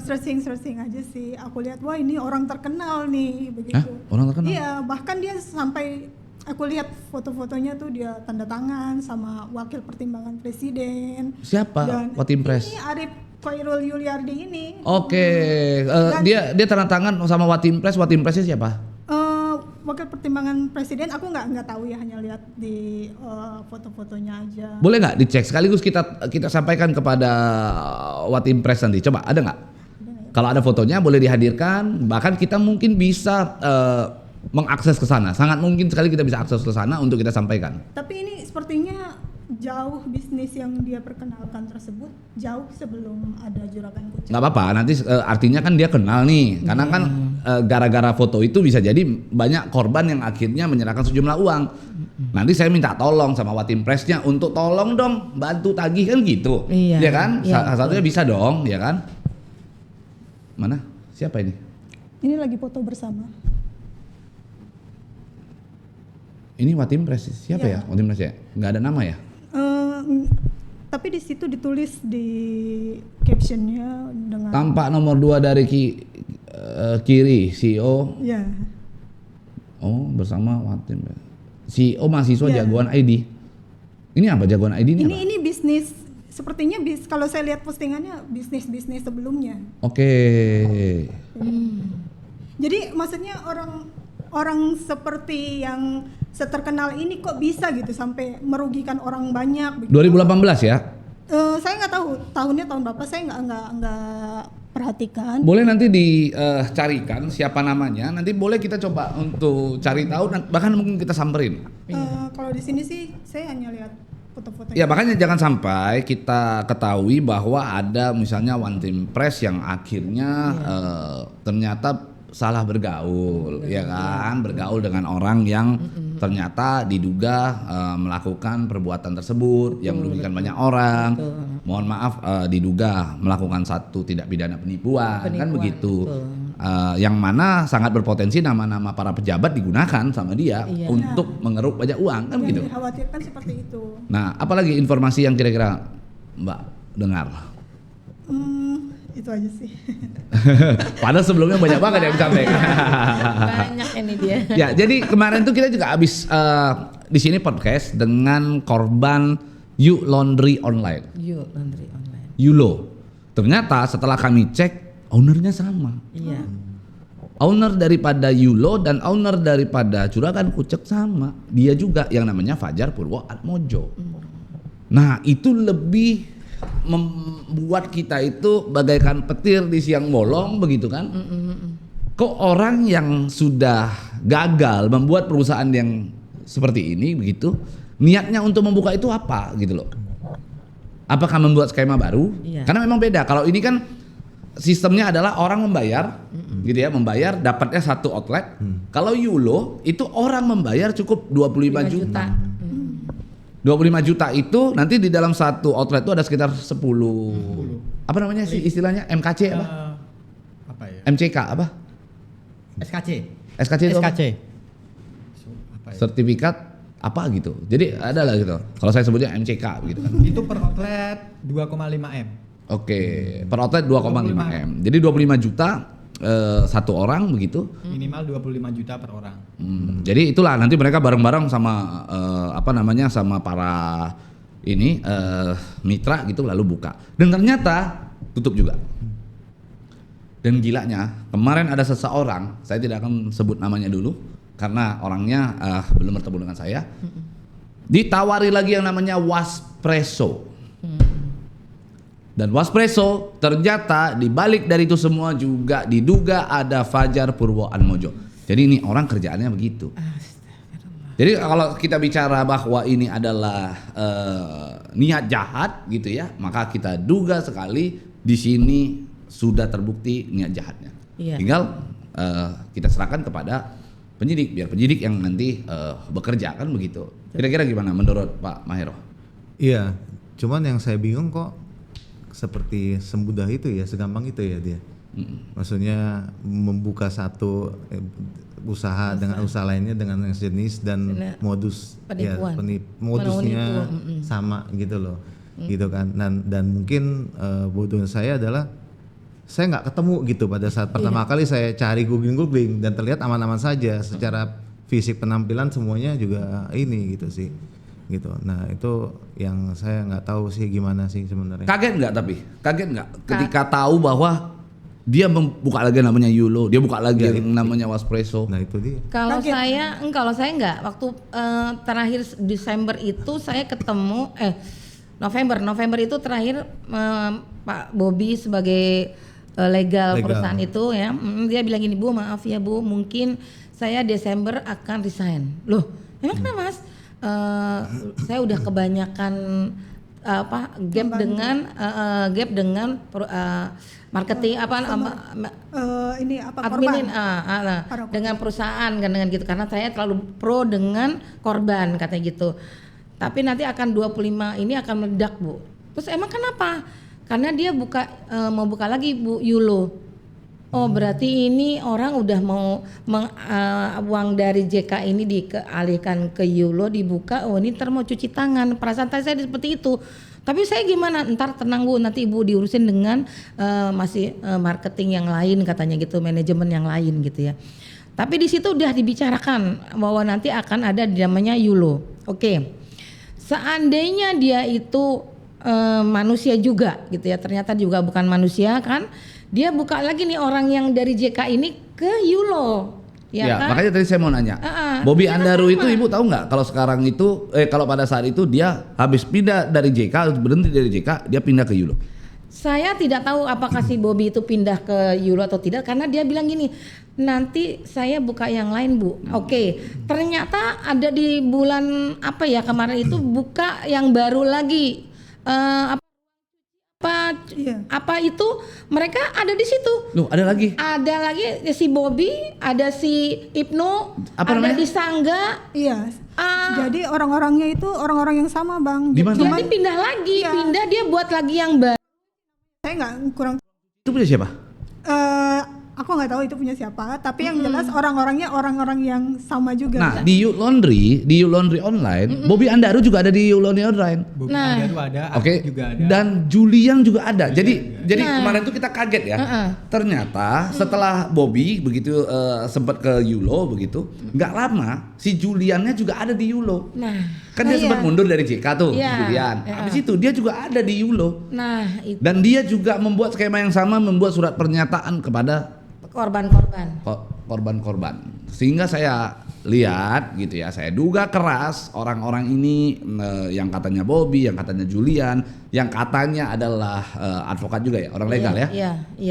searching aja sih. Aku lihat, wah ini orang terkenal nih begitu. Hah? Orang terkenal? Iya, bahkan dia sampai aku lihat foto-fotonya tuh dia tanda tangan sama wakil pertimbangan presiden. Siapa? Dan Watim Pres. ini Arif Khairul Yuliardi ini. Oke, dia tanda tangan sama Watim Pres. Watim Presnya siapa? Wakil pertimbangan presiden, aku nggak tahu ya, hanya lihat di foto-fotonya aja. Boleh nggak dicek sekaligus kita sampaikan kepada Watim Pres nanti. Coba ada nggak? Kalau ada fotonya boleh dihadirkan. Bahkan kita mungkin bisa mengakses ke sana. Sangat mungkin sekali kita bisa akses ke sana untuk kita sampaikan. Tapi ini sepertinya jauh bisnis yang dia perkenalkan tersebut jauh sebelum ada Juragan Kucek. Nggak apa-apa, nanti artinya kan dia kenal nih. Karena kan gara-gara foto itu bisa jadi banyak korban yang akhirnya menyerahkan sejumlah uang. Nanti saya minta tolong sama Watim Presnya untuk tolong dong bantu tagih kan gitu. Iya, Ya kan? iya, Salah satunya bisa dong, ya kan? Mana? Siapa ini? Ini lagi foto bersama. Ini Watim Pres. Siapa ya? Iya. Watim Pres ya? Nggak ada nama ya? Tapi di situ ditulis di captionnya dengan Tampak nomor 2 dari kiri CEO. ya. Oh, bersama Watim. CEO mahasiswa Iya. jagoan ID. Ini apa jagoan ID ini? Ini bisnis, sepertinya kalau saya lihat postingannya bisnis sebelumnya. Oke. Jadi maksudnya orang seperti yang seterkenal ini kok bisa gitu sampai merugikan orang banyak begitu. 2018 ya? Saya nggak tahu tahunnya tahun berapa, saya nggak perhatikan. Boleh nanti dicarikan siapa namanya. Nanti boleh kita coba untuk cari tahu. Bahkan mungkin kita samperin. Kalau di sini sih saya hanya lihat foto-fotonya. Ya makanya jangan sampai kita ketahui bahwa ada misalnya Watim Pres yang akhirnya ternyata salah bergaul, ya kan, bergaul dengan orang yang ternyata diduga melakukan perbuatan tersebut yang merugikan banyak orang. Mohon maaf, diduga melakukan satu tindak pidana penipuan, kan begitu. Yang mana sangat berpotensi nama-nama para pejabat digunakan sama dia untuk mengeruk banyak uang, kan Yang begitu. dikhawatirkan seperti itu. Nah, apalagi informasi yang kira-kira Mbak dengar? Itu aja sih. Padahal sebelumnya banyak banget yang disampaikan. Banyak ini dia. Ya, jadi kemarin tuh kita juga habis di sini podcast dengan korban You Laundry Online, Yuk, laundry online. Yulo. Ternyata setelah kami cek, ownernya sama. Iya. Owner daripada Yulo dan owner daripada Juragan Kucek sama. Dia juga yang namanya Fajar Purwo Atmojo. Nah, itu lebih membuat kita itu bagaikan petir di siang bolong begitu kan? Kok orang yang sudah gagal membuat perusahaan yang seperti ini begitu, niatnya untuk membuka itu apa gitu loh? Apakah membuat skema baru? Iya. Karena memang beda. Kalau ini kan sistemnya adalah orang membayar, gitu ya, membayar dapatnya satu outlet. Kalau Yulo itu orang membayar cukup 25 juta. 25 juta itu nanti di dalam satu outlet itu ada sekitar 10. Apa namanya sih istilahnya? MKC apa? Apa ya? MCK apa? SKC. SKC itu apa? SKC. Apa ya? Sertifikat apa gitu. Jadi ada lah gitu. Kalau saya sebutnya MCK gitu kan. Itu per outlet 2,5 M. Oke, per outlet 2,5 M. Jadi 25 juta satu orang begitu. Minimal 25 juta per orang. Jadi itulah nanti mereka bareng-bareng sama sama para ini mitra gitu lalu buka. Dan ternyata tutup juga. Dan gilanya kemarin ada seseorang, saya tidak akan sebut namanya dulu karena orangnya belum bertemu dengan saya. Ditawari lagi yang namanya Waspresso. Dan Waspresso ternyata dibalik dari itu semua juga diduga ada Fajar Purwoanmojo. Jadi ini orang kerjaannya begitu. Jadi kalau kita bicara bahwa ini adalah niat jahat gitu ya, maka kita duga sekali di sini sudah terbukti niat jahatnya. Iya. Tinggal kita serahkan kepada penyidik, biar penyidik yang nanti bekerja kan begitu. Kira-kira gimana menurut Pak Mahero? Iya, cuman yang saya bingung kok seperti semudah itu ya, segampang itu ya dia. Maksudnya membuka satu usaha dengan usaha lainnya dengan yang sejenis dan modus penipuan. Modusnya sama gitu loh. Gitu kan. Dan mungkin bodohnya saya adalah saya nggak ketemu gitu pada saat pertama kali saya cari googling dan terlihat aman-aman saja secara fisik, penampilan semuanya juga ini gitu sih. Gitu. Nah itu yang saya nggak tahu sih gimana sih sebenarnya. Kaget nggak ketika tahu bahwa dia membuka lagi namanya Yulo, dia buka lagi yang namanya Waspresso. Nah itu dia. Kalau saya enggak, waktu terakhir Desember itu saya ketemu November itu terakhir Pak Bobi sebagai legal perusahaan itu ya, dia bilang gini, Bu maaf ya Bu, mungkin saya Desember akan resign. Loh, emang kenapa Mas? Saya udah kebanyakan gap dengan marketing adminin dengan perusahaan kan dengan gitu, karena saya terlalu pro dengan korban katanya gitu. Tapi nanti akan 25 ini akan meledak Bu. Terus emang kenapa? Karena dia mau buka lagi Bu Yulo. Oh berarti ini orang udah mau uang dari JK ini dialihkan ke Yulo, dibuka. Oh ini ntar mau cuci tangan. Perasaan saya seperti itu. Tapi saya gimana? Ntar tenang Bu, nanti Ibu diurusin dengan masih marketing yang lain katanya gitu, manajemen yang lain gitu ya. Tapi di situ udah dibicarakan bahwa nanti akan ada namanya Yulo. Oke. Seandainya dia itu manusia juga gitu ya, ternyata juga bukan manusia kan, dia buka lagi nih orang yang dari JK ini ke Yulo. Ya kan? Makanya tadi saya mau nanya, Bobi Andaru itu Ibu tahu nggak kalau sekarang itu kalau pada saat itu dia habis pindah dari JK, berhenti dari JK, dia pindah ke Yulo? Saya tidak tahu apakah si Bobi itu pindah ke Yulo atau tidak, karena dia bilang gini, nanti saya buka yang lain Bu. Oke, ternyata ada di bulan kemarin itu buka yang baru lagi. Apa itu mereka ada di situ? Loh, ada lagi si Bobi, ada si Ibnu, ada di Sangga. Iya. Jadi orang-orangnya itu orang-orang yang sama Bang. Jadi pindah lagi, dia buat lagi yang baru. Saya nggak kurang. Itu punya siapa? Aku nggak tahu itu punya siapa, tapi yang jelas orang-orangnya orang-orang yang sama juga. Nah, di You Laundry online, Bobi Andaru juga ada di You Laundry online. Bobi Andaru ada, Oke. juga ada. Dan Julian juga ada. Jadi kemarin tuh kita kaget ya. Ternyata setelah Bobi begitu sempat ke Yulo begitu, nggak lama si Juliannya juga ada di Yulo. Kan dia sempat mundur dari JK tuh, Julian. Habis itu dia juga ada di Yulo. Itu. Dan dia juga membuat skema yang sama, membuat surat pernyataan kepada korban-korban. Sehingga saya lihat gitu ya, saya duga keras orang-orang ini yang katanya Bobi, yang katanya Julian, yang katanya adalah advokat juga ya, orang legal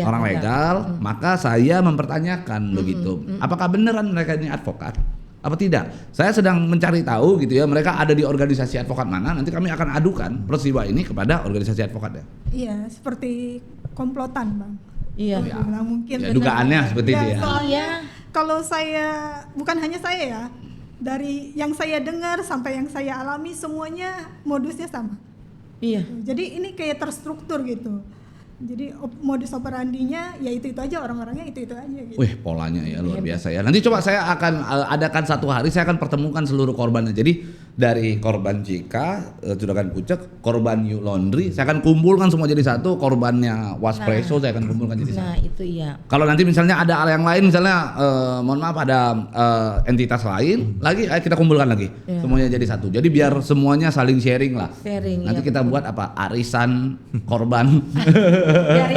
orang legal. Maka saya mempertanyakan begitu, apakah beneran mereka ini advokat? Apa tidak? Saya sedang mencari tahu gitu ya, mereka ada di organisasi advokat mana, nanti kami akan adukan peristiwa ini kepada organisasi advokat ya. Iya, seperti komplotan Bang. Iya. Mungkin ya, dugaannya seperti itu ya. Soalnya kalau saya, bukan hanya saya ya, dari yang saya dengar sampai yang saya alami semuanya modusnya sama. Iya. Jadi ini kayak terstruktur gitu. Jadi modus operandinya ya itu aja, orang-orangnya itu aja gitu. Wih, polanya ya luar biasa ya. Nanti coba saya akan adakan satu hari, saya akan pertemukan seluruh korbannya. Jadi dari korban JK, Juragan Kucek, korban You Laundry, saya akan kumpulkan semua jadi satu. Korbannya Waspresso saya akan kumpulkan jadi satu. Nah itu iya. Kalau nanti misalnya ada hal yang lain, misalnya mohon maaf ada entitas lain, lagi kita kumpulkan lagi, semuanya jadi satu. Jadi biar semuanya saling sharing lah. Sharing. Nanti ya, kita buat apa? Arisan korban. dari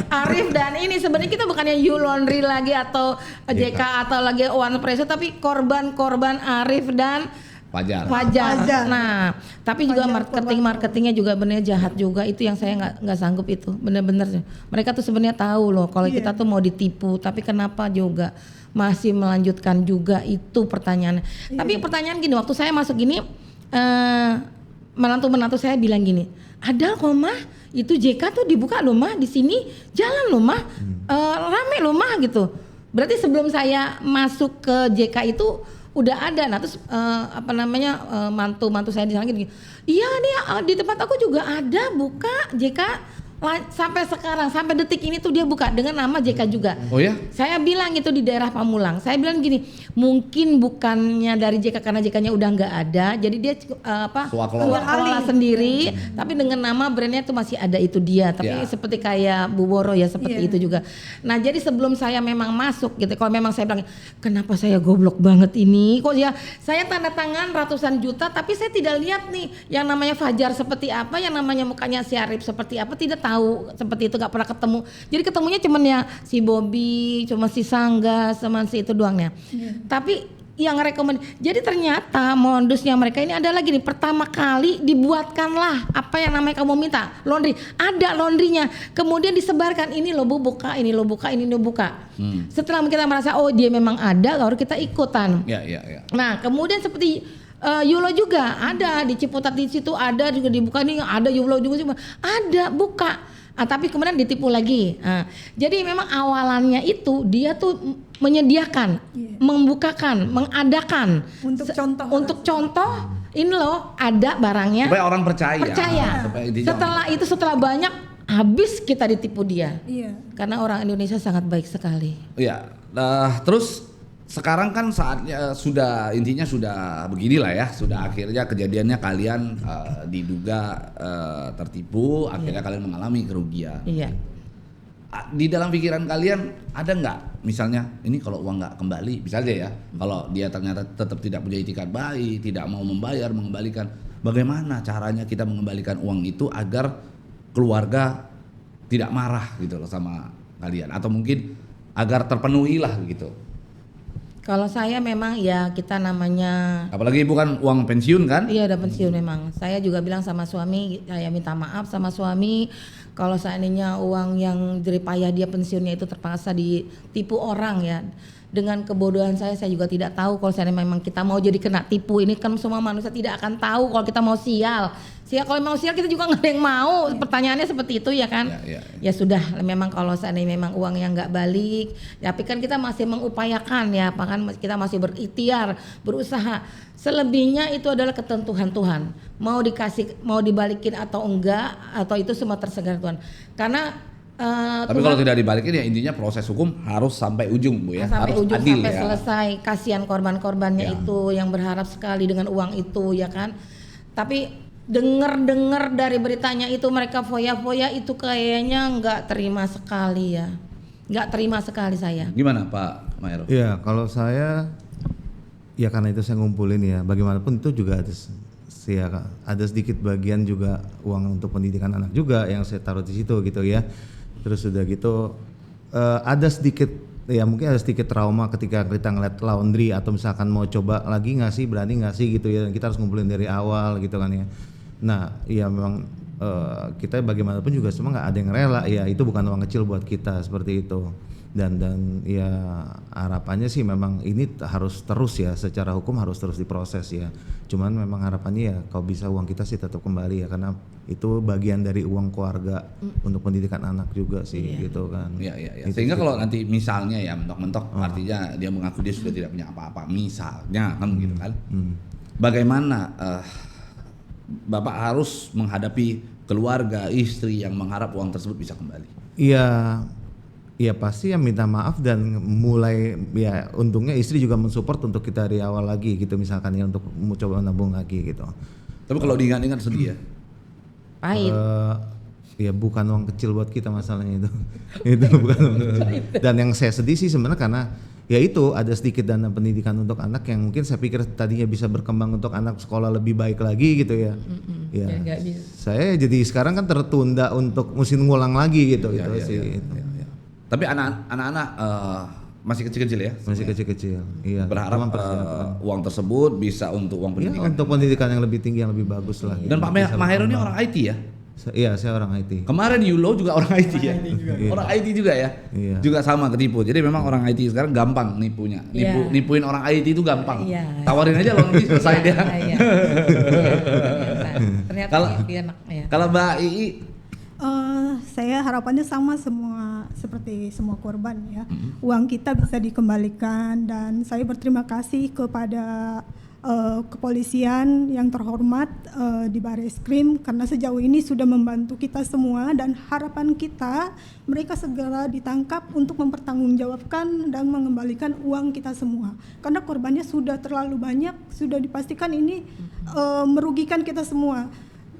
Arif dan ini sebenarnya kita bukannya You Laundry lagi atau JK atau lagi One Preso, tapi korban Arif dan Fajar. Nah, tapi juga marketingnya juga benar jahat juga, itu yang saya nggak sanggup itu, bener-bener. Mereka tuh sebenarnya tahu loh kalau kita tuh mau ditipu, tapi kenapa juga masih melanjutkan juga, itu pertanyaannya. Tapi pertanyaan gini, waktu saya masuk gini, menantu saya bilang gini, ada kok mah, itu JK tuh dibuka loh mah, di sini jalan loh mah, rame loh mah gitu. Berarti sebelum saya masuk ke JK itu udah ada. Nah terus mantu saya di sana gini, iya nih di tempat aku juga ada buka JK, sampai sekarang, sampai detik ini tuh dia buka dengan nama JK juga. Oh ya? Saya bilang itu di daerah Pamulang. Saya bilang gini, mungkin bukannya dari JK karena JK-nya udah nggak ada, jadi dia kelola sendiri, tapi dengan nama brandnya tuh masih ada itu dia. Tapi seperti kayak Bu Woro ya, seperti itu juga. Nah jadi sebelum saya memang masuk gitu, kalau memang saya bilang, kenapa saya goblok banget ini? Kok ya saya tanda tangan ratusan juta, tapi saya tidak lihat nih yang namanya Fajar seperti apa, yang namanya mukanya si Arif seperti apa, tidak tahu seperti itu, gak pernah ketemu. Jadi ketemunya cuman ya si Bobby, cuma si Sangga, sama si itu doangnya. Tapi yang jadi ternyata modusnya mereka ini ada lagi nih, pertama kali dibuatkanlah apa yang namanya kamu minta, laundry, ada laundrynya, kemudian disebarkan, ini lo buka, ini lo buka, ini lo buka. Setelah kita merasa oh dia memang ada, baru kita ikutan. Nah kemudian seperti Yulo juga ada di Ciputat, di situ ada juga dibuka, nih ada Yulo juga ada buka, tapi kemudian ditipu lagi. Jadi memang awalannya itu dia tuh menyediakan, membukakan, mengadakan untuk contoh ini loh ada barangnya supaya orang percaya. Setelah banyak habis kita ditipu dia. Karena orang Indonesia sangat baik sekali. Iya. Terus sekarang kan saatnya intinya sudah beginilah ya, sudah akhirnya kejadiannya kalian diduga tertipu, akhirnya kalian mengalami kerugian. Di dalam pikiran kalian ada nggak misalnya ini kalau uang nggak kembali, misalnya ya, kalau dia ternyata tetap tidak punya itikat baik, tidak mau membayar, mengembalikan, bagaimana caranya kita mengembalikan uang itu agar keluarga tidak marah gitu loh sama kalian, atau mungkin agar terpenuhi lah gitu. Kalau saya memang ya kita namanya, apalagi bukan uang pensiun kan? Iya udah pensiun memang. Saya juga bilang sama suami, saya minta maaf sama suami kalau seandainya uang yang jeripayah dia pensiunnya itu terpaksa ditipu orang ya. Dengan kebodohan saya juga tidak tahu kalau seandainya memang kita mau jadi kena tipu. Ini kan semua manusia tidak akan tahu kalau kita mau sial. Kalau mau sial kita juga nggak ada yang mau. Pertanyaannya seperti itu ya kan? Ya sudah, memang kalau seandainya memang uang yang nggak balik, ya tapi kan kita masih mengupayakan ya, bahkan kita masih berikhtiar, berusaha. Selebihnya itu adalah ketentuan Tuhan. Mau dikasih, mau dibalikin atau enggak, atau itu semua terserah Tuhan. Karena tapi kalau tidak dibalikin ya intinya proses hukum harus sampai ujung Bu ya, sampai harus ujung, adil sampai ya. Selesai. Kasihan korban-korbannya itu yang berharap sekali dengan uang itu ya kan. Tapi dengar dari beritanya itu mereka foya-foya itu kayaknya nggak terima sekali ya, nggak terima sekali saya. Gimana Pak Maero? Iya kalau saya ya karena itu saya ngumpulin ya, bagaimanapun itu juga ada sedikit bagian juga uang untuk pendidikan anak juga yang saya taruh di situ gitu ya. Terus udah gitu ada sedikit ya, mungkin ada sedikit trauma ketika kita ngeliat laundry atau misalkan mau coba lagi ngasih, berani ngasih gitu ya, kita harus ngumpulin dari awal gitu kan ya. Nah ya memang kita bagaimanapun juga semua nggak ada yang rela ya, itu bukan uang kecil buat kita seperti itu. Dan ya harapannya sih memang ini harus terus ya, secara hukum harus terus diproses ya. Cuman memang harapannya ya kalau bisa uang kita sih tetap kembali ya, karena itu bagian dari uang keluarga untuk pendidikan anak juga sih gitu kan. Iya. Sehingga kalau nanti misalnya ya mentok-mentok artinya dia mengaku dia sudah tidak punya apa-apa misalnya kan gitu kan. Bagaimana Bapak harus menghadapi keluarga, istri yang mengharap uang tersebut bisa kembali? Iya, iya pasti ya minta maaf dan mulai ya untungnya istri juga mensupport untuk kita dari awal lagi gitu misalkan ya untuk mau coba nabung lagi gitu. Tapi kalau diingat-ingat sedih ya. Pahit. Ya bukan uang kecil buat kita masalahnya itu. Itu bukan uang kecil. Dan yang saya sedih sih sebenarnya karena ya itu ada sedikit dana pendidikan untuk anak yang mungkin saya pikir tadinya bisa berkembang untuk anak sekolah lebih baik lagi gitu ya. Ya, Ya, nggak bisa. saya jadi sekarang kan tertunda untuk mesti ngulang lagi gitu Ya, itu ya, sih. ya, Itu. ya, ya. Tapi anak-anak masih kecil-kecil ya. Masih kecil-kecil. Iya. Berharap Cuma persiapan. uang tersebut bisa untuk uang Ya, pendidikan. untuk pendidikan yang lebih tinggi yang lebih bagus lah. Dan Pak Mahero ini orang IT ya. Iya, saya orang IT. Kemarin Yulo juga orang IT ya. Iya. Orang IT juga ya. Iya. Juga sama ketipu. Jadi memang orang IT sekarang gampang nipunya. Iya. Nipuin orang IT itu gampang. Iya. Tawarin aja loan fee selesai dia. Iya. Ternyata Kalau- dia enak ya. Kalau Mbak Ii Saya harapannya sama semua seperti semua korban ya. Uang kita bisa dikembalikan dan saya berterima kasih kepada kepolisian yang terhormat di Bareskrim karena sejauh ini sudah membantu kita semua dan harapan kita mereka segera ditangkap untuk mempertanggungjawabkan dan mengembalikan uang kita semua. Karena korbannya sudah terlalu banyak, sudah dipastikan ini merugikan kita semua.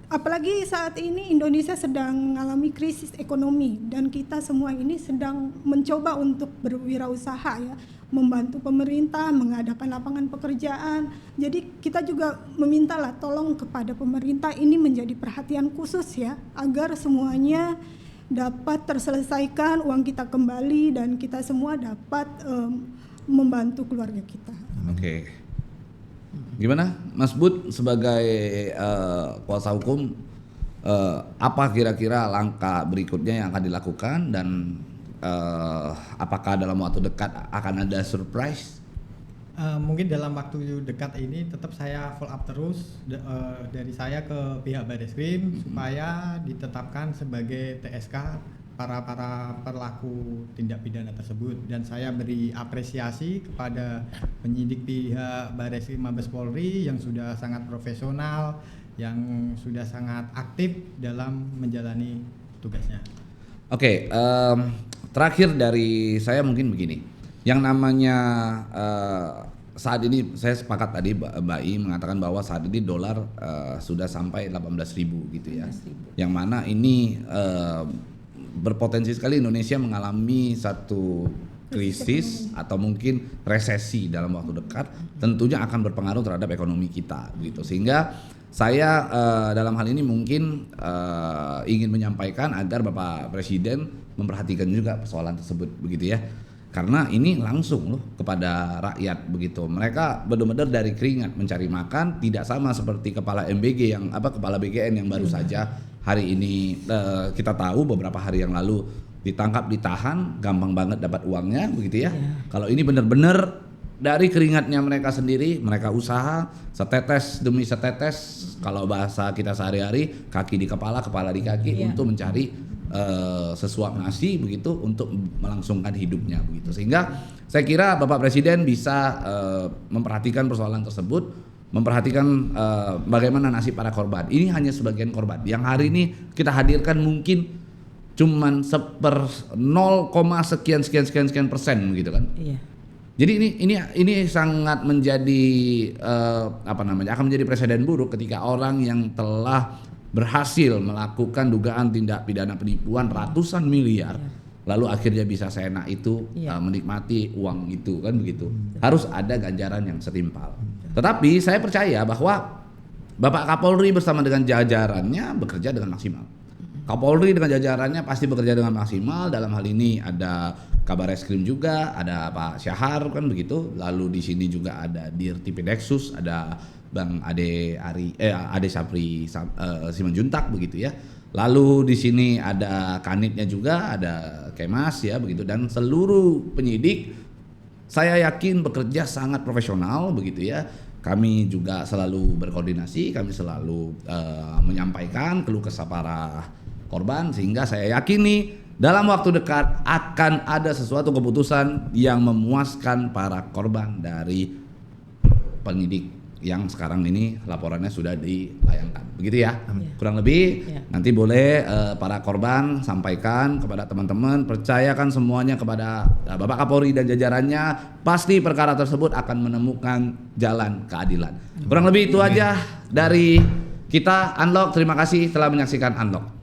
Apalagi saat ini Indonesia sedang mengalami krisis ekonomi dan kita semua ini sedang mencoba untuk berwirausaha ya, membantu pemerintah mengadakan lapangan pekerjaan. Jadi kita juga memintalah tolong kepada pemerintah ini menjadi perhatian khusus ya, agar semuanya dapat terselesaikan, uang kita kembali dan kita semua dapat membantu keluarga kita. Oke. Gimana Mas Bud sebagai kuasa hukum, apa kira-kira langkah berikutnya yang akan dilakukan dan apakah dalam waktu dekat akan ada surprise? Mungkin dalam waktu dekat ini tetap saya follow up terus dari saya ke pihak Bareskrim supaya ditetapkan sebagai TSK para pelaku tindak pidana tersebut, dan saya beri apresiasi kepada penyidik pihak Bareskrim Mabes Polri yang sudah sangat profesional, yang sudah sangat aktif dalam menjalani tugasnya. Oke, terakhir dari saya mungkin begini, yang namanya saat ini saya sepakat tadi Mbak I mengatakan bahwa saat ini dolar sudah sampai 18.000 gitu ya, yang mana ini berpotensi sekali Indonesia mengalami satu krisis atau mungkin resesi dalam waktu dekat, tentunya akan berpengaruh terhadap ekonomi kita begitu. Sehingga saya dalam hal ini mungkin ingin menyampaikan agar Bapak Presiden memperhatikan juga persoalan tersebut begitu ya. Karena ini langsung loh kepada rakyat begitu. Mereka benar-benar dari keringat mencari makan, tidak sama seperti kepala MBG yang kepala BGN yang baru saja hari ini kita tahu beberapa hari yang lalu ditangkap, ditahan, gampang banget dapat uangnya begitu ya. Kalau ini benar-benar dari keringatnya mereka sendiri, mereka usaha setetes demi setetes, kalau bahasa kita sehari-hari, kaki di kepala, kepala di kaki untuk mencari sesuap nasi begitu untuk melangsungkan hidupnya begitu. Sehingga saya kira Bapak Presiden bisa memperhatikan persoalan tersebut, memperhatikan bagaimana nasib para korban. Ini hanya sebagian korban yang hari ini kita hadirkan mungkin cuman 0, sekian persen gitu kan. Iya. Jadi ini sangat menjadi akan menjadi presiden buruk ketika orang yang telah berhasil melakukan dugaan tindak pidana penipuan ratusan miliar lalu akhirnya bisa seenak itu menikmati uang itu kan begitu. Harus ada ganjaran yang setimpal. Tetapi saya percaya bahwa Bapak Kapolri bersama dengan jajarannya bekerja dengan maksimal. Kapolri dengan jajarannya pasti bekerja dengan maksimal. Dalam hal ini ada Kabar Eskrim juga, ada Pak Syahar kan begitu. Lalu di sini juga ada Dirtipidexus, ada Bang Ade Sapri Simanjuntak begitu ya. Lalu di sini ada Kanitnya juga, ada Kemas ya begitu, dan seluruh penyidik saya yakin bekerja sangat profesional begitu ya. Kami juga selalu berkoordinasi, kami selalu menyampaikan keluh kesah para korban, sehingga saya yakin nih dalam waktu dekat akan ada sesuatu keputusan yang memuaskan para korban dari penyidik yang sekarang ini laporannya sudah dilayangkan. Begitu ya. Kurang lebih Ya. nanti boleh para korban sampaikan kepada teman-teman, percayakan semuanya kepada Bapak Kapolri dan jajarannya, pasti perkara tersebut akan menemukan jalan keadilan. Kurang lebih itu aja dari kita Unlock. Terima kasih telah menyaksikan Unlock.